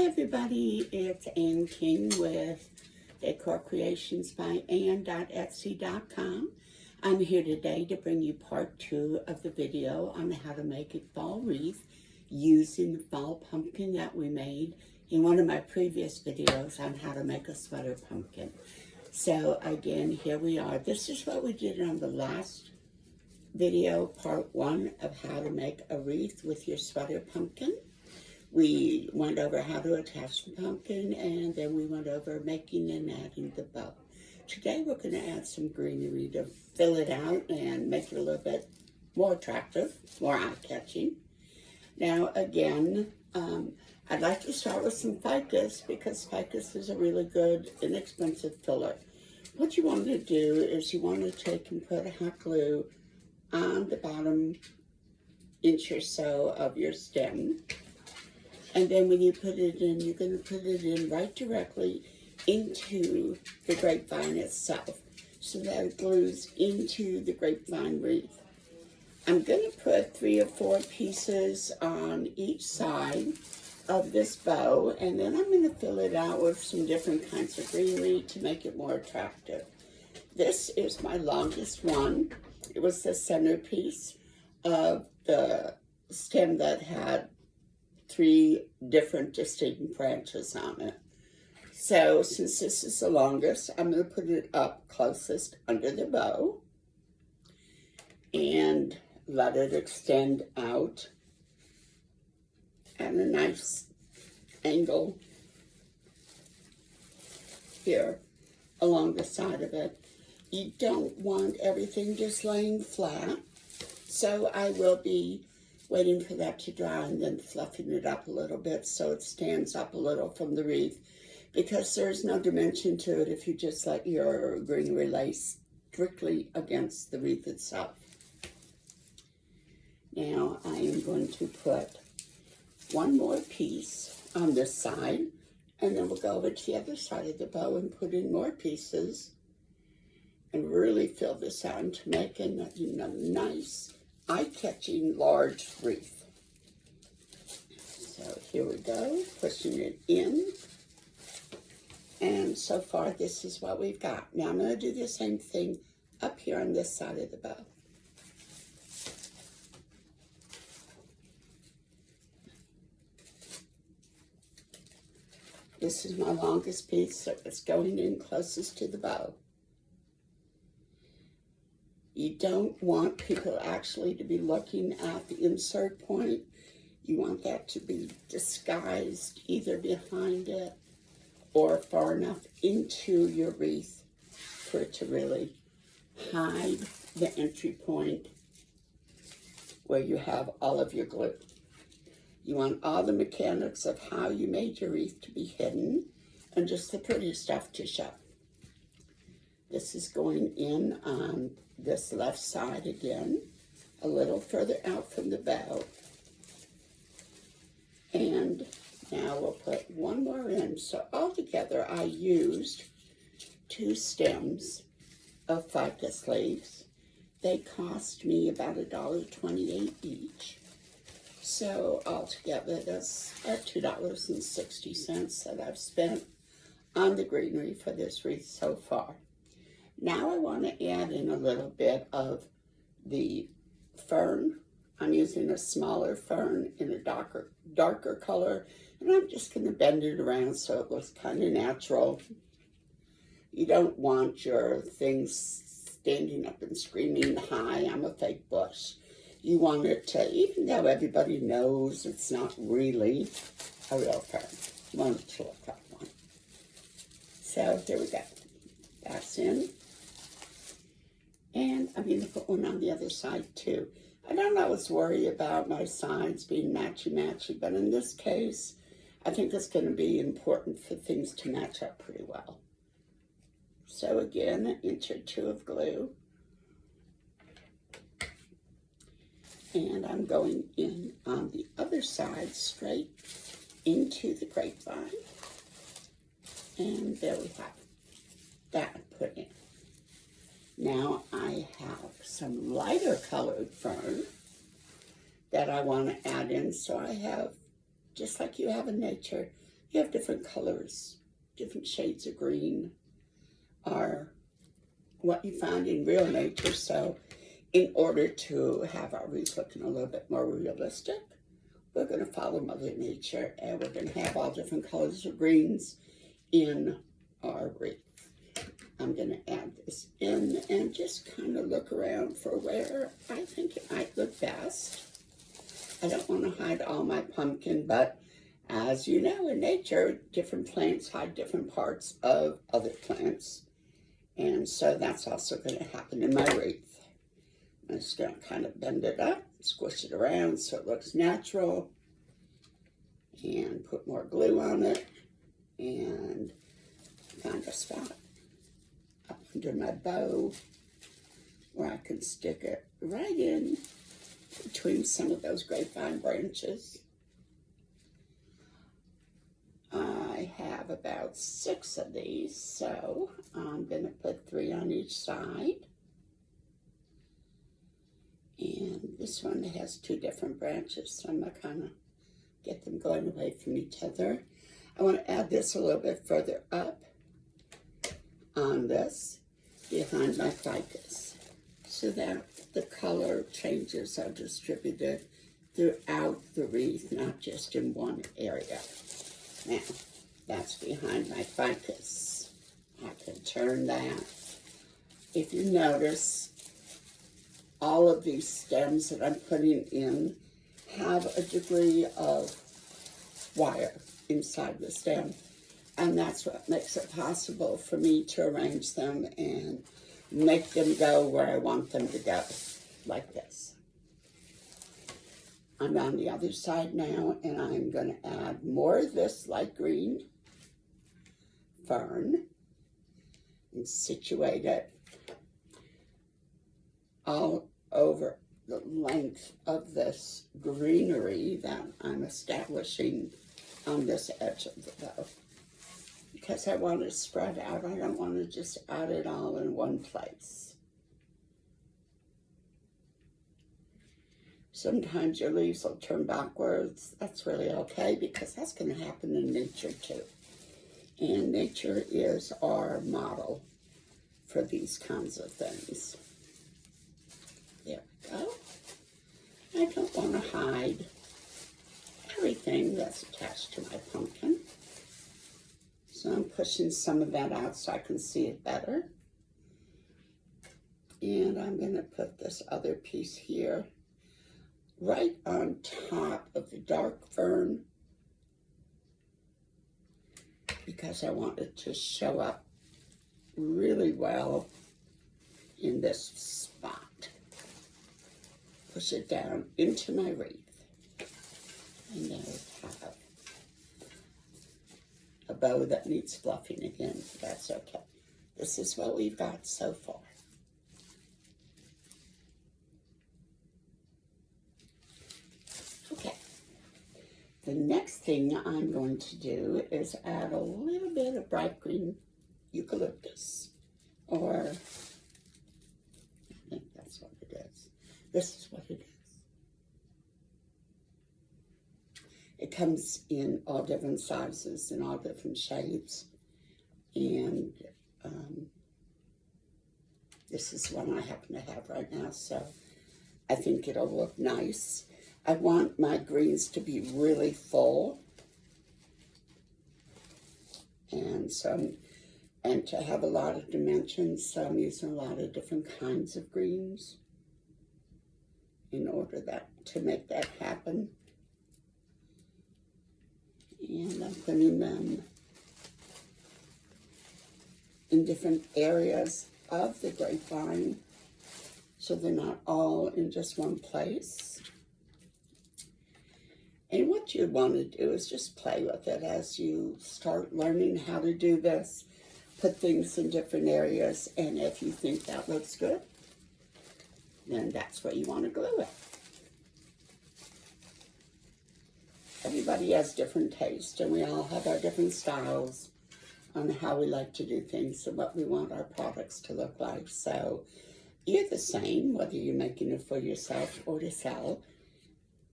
everybody, it's Ann King with Decor Creations by Ann.etsy.com. I'm here today to bring you part 2 of the video on how to make a fall wreath using the fall pumpkin that we made in one of my previous videos on how to make a sweater pumpkin. So again, here we are. This is what we did on the last video, part 1 of how to make a wreath with your sweater pumpkin. We went over how to attach the pumpkin, and then we went over making and adding the bow. Today we're going to add some greenery to fill it out and make it a little bit more attractive, more eye-catching. Now again, I'd like to start with some ficus because ficus is a really good, inexpensive filler. What you want to do is you want to take and put hot glue on the bottom inch or so of your stem. And then when you put it in, you're going to put it in right directly into the grapevine itself, so that it glues into the grapevine wreath. I'm going to put 3 or 4 pieces on each side of this bow, and then I'm going to fill it out with some different kinds of greenery to make it more attractive. This is my longest one. It was the centerpiece of the stem that had 3 different distinct branches on it. So since this is the longest, I'm going to put it up closest under the bow and let it extend out at a nice angle here along the side of it. You don't want everything just laying flat, so I will be waiting for that to dry and then fluffing it up a little bit so it stands up a little from the wreath, because there's no dimension to it if you just let your greenery lay strictly against the wreath itself. Now I am going to put one more piece on this side, and then we'll go over to the other side of the bow and put in more pieces and really fill this out to make a nice eye-catching large wreath. So here we go, pushing it in. And so far, this is what we've got. Now I'm going to do the same thing up here on this side of the bow. This is my longest piece, so it's going in closest to the bow. You don't want people actually to be looking at the insert point. You want that to be disguised either behind it or far enough into your wreath for it to really hide the entry point where you have all of your glue. You want all the mechanics of how you made your wreath to be hidden and just the pretty stuff to show. This is going in on this left side again, a little further out from the bow. And now we'll put one more in. So altogether I used 2 stems of ficus leaves. They cost me about $1.28 each. So altogether that's $2.60 that I've spent on the greenery for this wreath so far. Now I want to add in a little bit of the fern. I'm using a smaller fern in a darker color, and I'm just going to bend it around so it looks kind of natural. You don't want your things standing up and screaming, "Hi, I'm a fake bush." You want it to, even though everybody knows it's not really a real fern, you want it to look like one. So here we go. That's in. And I'm going to put one on the other side too. I don't always worry about my sides being matchy-matchy, but in this case, I think it's going to be important for things to match up pretty well. So again, 1 inch or 2 of glue. And I'm going in on the other side, straight into the grapevine. And there we have that put in. Now I have some lighter colored fern that I want to add in. So I have, just like you have in nature, you have different colors, different shades of green are what you find in real nature. So in order to have our wreath looking a little bit more realistic, we're going to follow Mother Nature, and we're going to have all different colors of greens in our wreath. I'm going to add this in and just kind of look around for where I think it might look best. I don't want to hide all my pumpkin, but as you know, in nature, different plants hide different parts of other plants. And so that's also going to happen in my wreath. I'm just going to kind of bend it up, squish it around so it looks natural, and put more glue on it, and find a spot up under my bow where I can stick it right in between some of those grapevine branches. I have about 6 of these, so I'm going to put 3 on each side. And this one has 2 different branches, so I'm going to kind of get them going away from each other. I want to add this a little bit further up on this, behind my ficus, so that the color changes are distributed throughout the wreath, not just in one area. Now, that's behind my ficus. I can turn that. If you notice, all of these stems that I'm putting in have a degree of wire inside the stem, and that's what makes it possible for me to arrange them and make them go where I want them to go, like this. I'm on the other side now, and I'm going to add more of this light green fern and situate it all over the length of this greenery that I'm establishing on this edge of the bow, because I want to spread out. I don't want to just add it all in one place. Sometimes your leaves will turn backwards. That's really okay, because that's going to happen in nature too. And nature is our model for these kinds of things. There we go. I don't want to hide everything that's attached to my pumpkin. So I'm pushing some of that out so I can see it better. And I'm going to put this other piece here right on top of the dark fern, because I want it to show up really well in this spot. Push it down into my wreath, and there we have a bow that needs fluffing again, but that's okay. This is what we've got so far. Okay, the next thing I'm going to do is add a little bit of bright green eucalyptus, or I think that's what it is. This is what it is. It comes in all different sizes and all different shades, and this is one I happen to have right now, so I think it'll look nice. I want my greens to be really full, and to have a lot of dimensions, so I'm using a lot of different kinds of greens in order to make that happen. And I'm putting them in different areas of the grapevine, so they're not all in just one place. And what you want to do is just play with it as you start learning how to do this. Put things in different areas, and if you think that looks good, then that's where you want to glue it. Everybody has different tastes, and we all have our different styles on how we like to do things and what we want our products to look like. So you're the same, whether you're making it for yourself or to sell.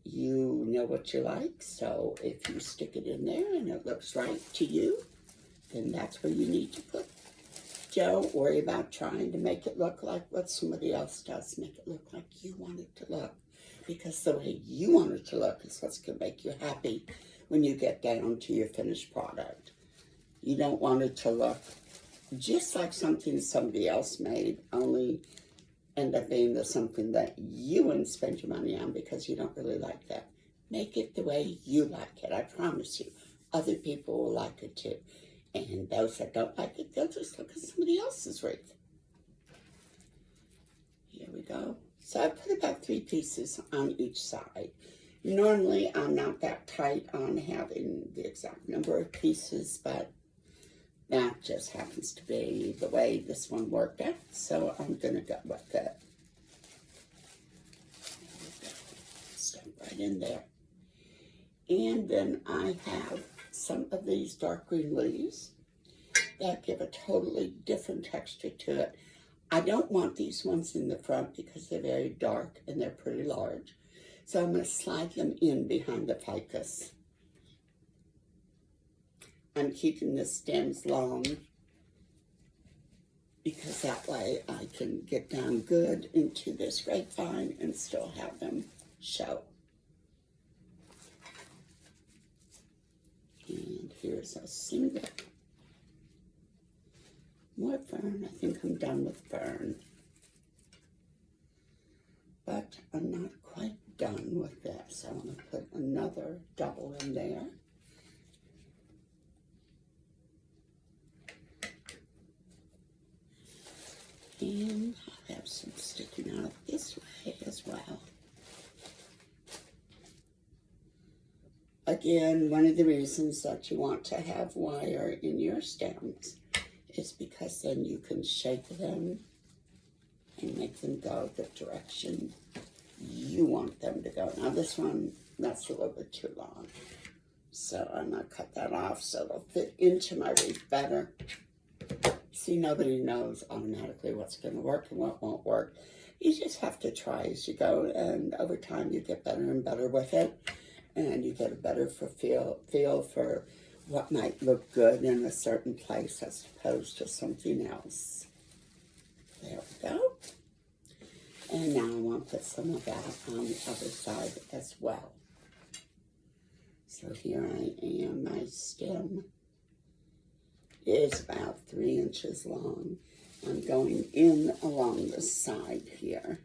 you know what you like, so if you stick it in there and it looks right to you, then that's where you need to put. Don't worry about trying to make it look like what somebody else does. Make it look like you want it to look, because the way you want it to look is what's going to make you happy when you get down to your finished product. You don't want it to look just like something somebody else made, only end up being the something that you wouldn't spend your money on because you don't really like that. Make it the way you like it. I promise you, other people will like it too. And those that don't like it, they'll just look at somebody else's wreath. Here we go. So I put about 3 pieces on each side. Normally, I'm not that tight on having the exact number of pieces, but that just happens to be the way this one worked out, so I'm going to go with it. Step right in there. And then I have some of these dark green leaves that give a totally different texture to it. I don't want these ones in the front because they're very dark and they're pretty large. So I'm going to slide them in behind the ficus. I'm keeping the stems long because that way I can get down good into this grapevine and still have them show. And here's a single. More fern. I think I'm done with fern. But I'm not quite done with that, so I'm going to put another double in there. And I have some sticking out this way as well. Again, one of the reasons that you want to have wire in your stems is because then you can shake them and make them go the direction you want them to go. Now this one, that's a little bit too long. So I'm going to cut that off so it'll fit into my wreath better. See, nobody knows automatically what's going to work and what won't work. You just have to try as you go, and over time you get better and better with it, and you get a better feel for what might look good in a certain place as opposed to something else. There we go. And now I want to put some of that on the other side as well. So here I am, my stem is about 3 inches long. I'm going in along the side here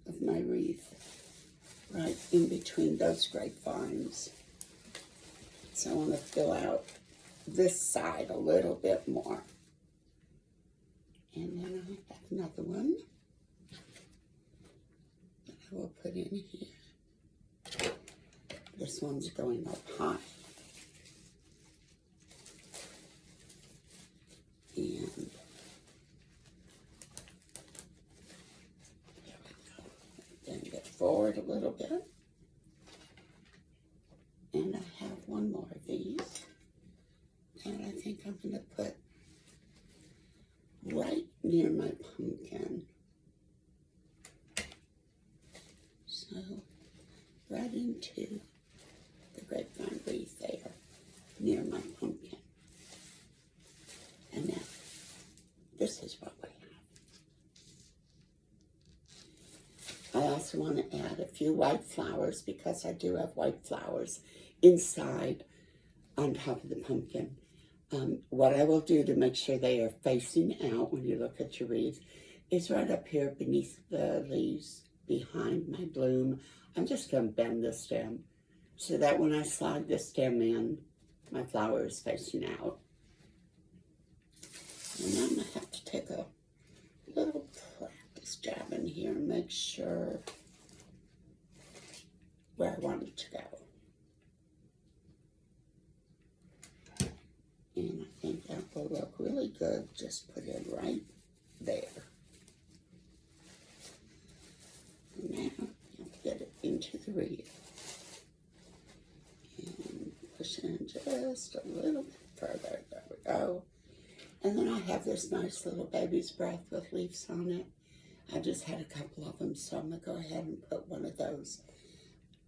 of my wreath, right in between those grapevines. So I want to fill out this side a little bit more. And then I have another one that I will put in here. This one's going up high. And there we go. Bend it forward a little bit. And I have one more of these. And I think I'm going to put right near my pumpkin. So, right into the grapevine wreath there, near my pumpkin. And now, this is what we have. I also want to add a few white flowers because I do have white flowers inside on top of the pumpkin. What I will do to make sure they are facing out when you look at your wreath is right up here beneath the leaves behind my bloom. I'm just going to bend the stem so that when I slide the stem in, my flower is facing out. And I'm going to have to take a little practice jab in here and make sure where I want it to go. And I think that will look really good. Just put it right there. And now I'll get it into the wreath. And push in just a little bit further. There we go. And then I have this nice little baby's breath with leaves on it. I just had a couple of them, so I'm going to go ahead and put one of those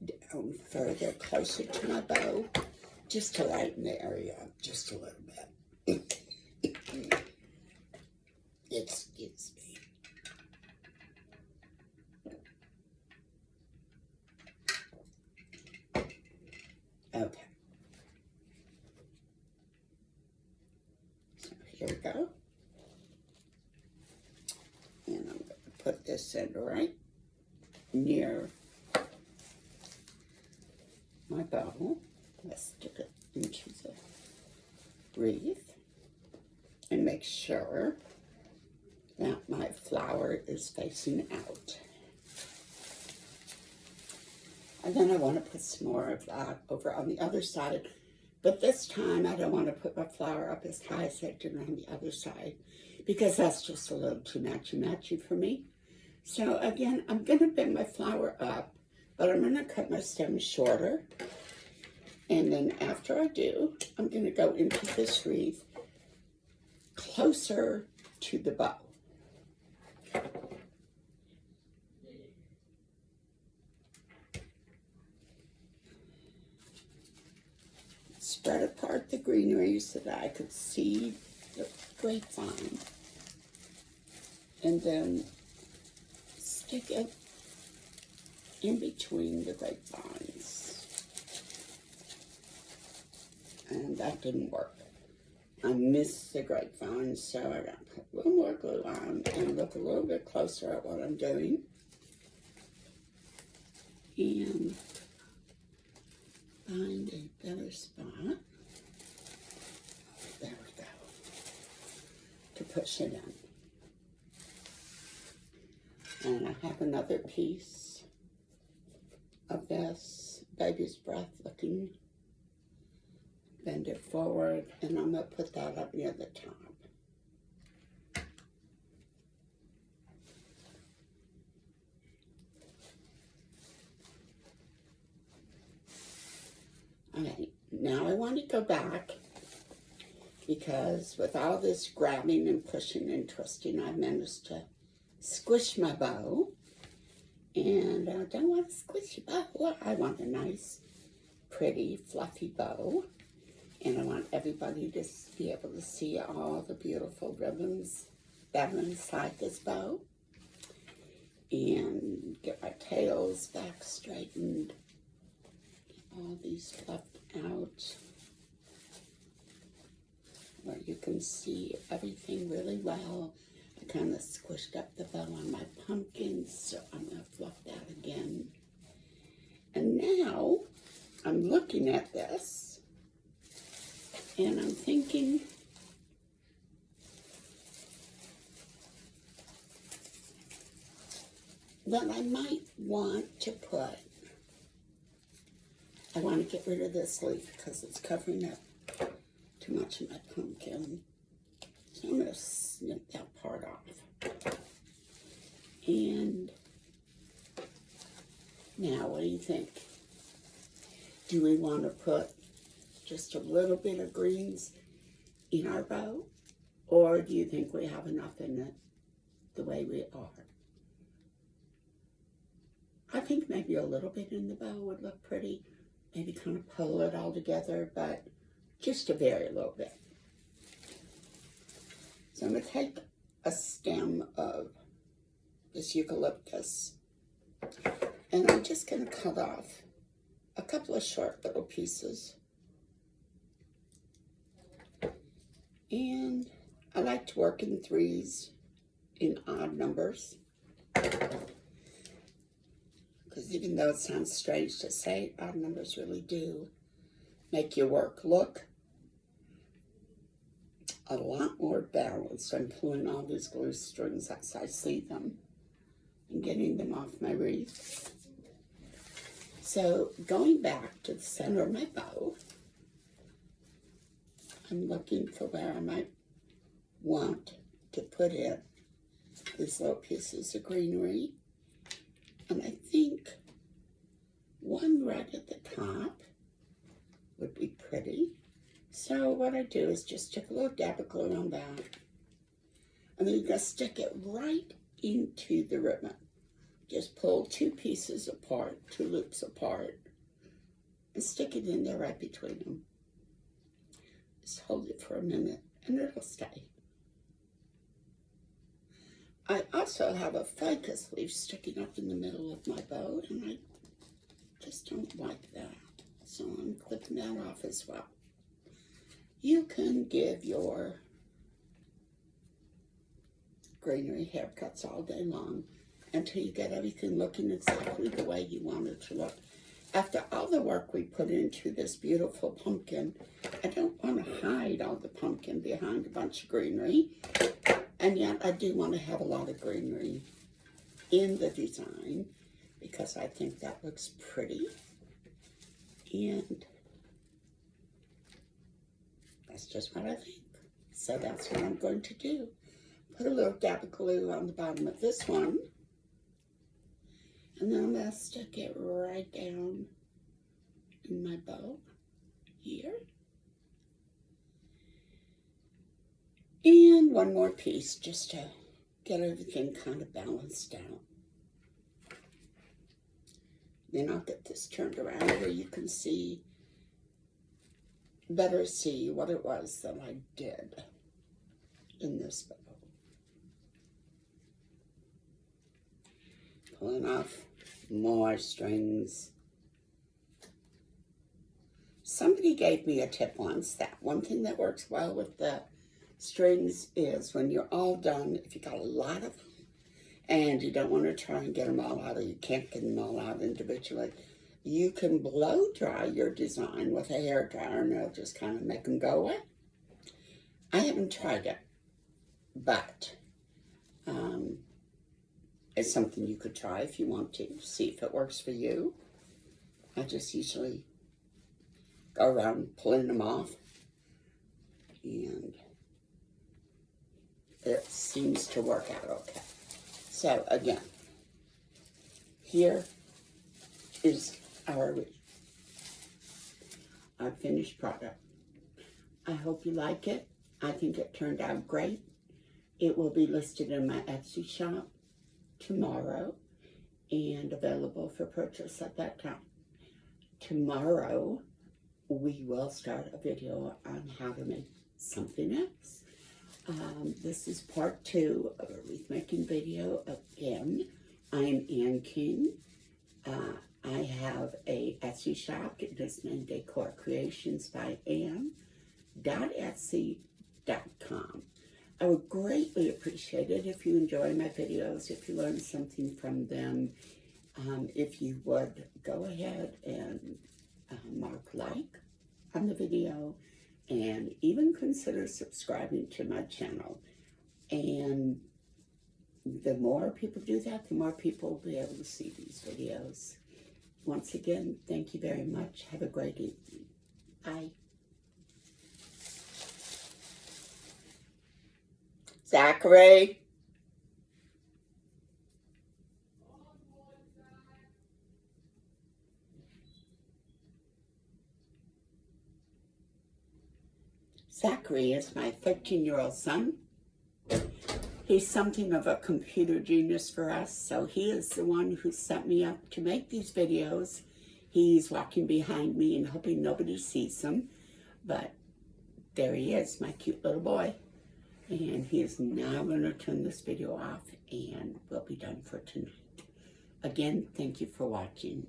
down further, closer to my bow, just to lighten the area up just a little bit. Excuse me. Okay. So here we go. And I'm going to put this in right near my bow. Let's stick it into the wreath and make sure that my flower is facing out. And then I want to put some more of that over on the other side. But this time I don't want to put my flower up as high as I did on the other side, because that's just a little too matchy for me. So again, I'm going to bend my flower up, but I'm going to cut my stem shorter. And then after I do, I'm going to go into this wreath closer to the bow. Spread apart the greenery so that I could see the grapevine. And then stick it in between the grapevines. And that didn't work. I missed the grapevine, so I got to put a little more glue on and look a little bit closer at what I'm doing. And find a better spot. There we go. To push it in. And I have another piece of this baby's breath looking. Bend it forward, and I'm going to put that up near the top. Alright, now I want to go back, because with all this grabbing and pushing and twisting, I managed to squish my bow. And I don't want a squishy bow. I want a nice, pretty, fluffy bow. And I want everybody to be able to see all the beautiful ribbons that are inside this bow. And get my tails back straightened. Get all these fluffed out, where you can see everything really well. I kind of squished up the bow on my pumpkins, so I'm going to fluff that again. And now I'm looking at this. And I'm thinking that I might want to put, I want to get rid of this leaf because it's covering up too much of my pumpkin. So I'm going to snip that part off. And now what do you think? Do we want to put just a little bit of greens in our bow? Or do you think we have enough in it the way we are? I think maybe a little bit in the bow would look pretty. Maybe kind of pull it all together, but just a very little bit. So I'm going to take a stem of this eucalyptus, and I'm just going to cut off a couple of short little pieces. And I like to work in threes, in odd numbers. Because even though it sounds strange to say, odd numbers really do make your work look a lot more balanced. I'm pulling all these glue strings as I see them and getting them off my wreath. So going back to the center of my bow, I'm looking for where I might want to put in these little pieces of greenery. And I think one right at the top would be pretty. So what I do is just stick a little dab of glue on that. And then you're going to stick it right into the ribbon. just pull two pieces apart, two loops apart, and stick it in there right between them. Just hold it for a minute and it'll stay. I also have a ficus leaf sticking up in the middle of my bow, and I just don't like that. So I'm clipping that off as well. You can give your greenery haircuts all day long until you get everything looking exactly the way you want it to look. After all the work we put into this beautiful pumpkin, I don't want to hide all the pumpkin behind a bunch of greenery. And yet I do want to have a lot of greenery in the design because I think that looks pretty. And that's just what I think. So that's what I'm going to do. Put a little dab of glue on the bottom of this one. And then I'm going to stick it right down in my bow here. And one more piece just to get everything kind of balanced out. Then I'll get this turned around where you can see, better see what it was that I did in this bow. Pulling off more strings. Somebody gave me a tip once that one thing that works well with the strings is when you're all done, if you got a lot of them and you don't want to try and get them all out, or you can't get them all out individually, you can blow dry your design with a hair dryer and it'll just kind of make them go away. I haven't tried it, but it's something you could try if you want to, see if it works for you. I just usually go around pulling them off, and it seems to work out okay. So again, here is our finished product. I hope you like it. I think it turned out great. It will be listed in my Etsy shop tomorrow and available for purchase at that time. Tomorrow, we will start a video on how to make something else. This is part 2 of a wreath making video again. I'm Ann King. I have a Etsy shop. It is named Decor Creations by Ann.etsy.com. I would greatly appreciate it if you enjoy my videos, if you learn something from them, if you would go ahead and mark like on the video, and even consider subscribing to my channel. And the more people do that, the more people will be able to see these videos. Once again, thank you very much. Have a great evening. Bye. Zachary. Zachary is my 13-year-old son. He's something of a computer genius for us, so he is the one who set me up to make these videos. He's walking behind me and hoping nobody sees him, but there he is, my cute little boy. And he is now going to turn this video off, and we'll be done for tonight. Again, thank you for watching.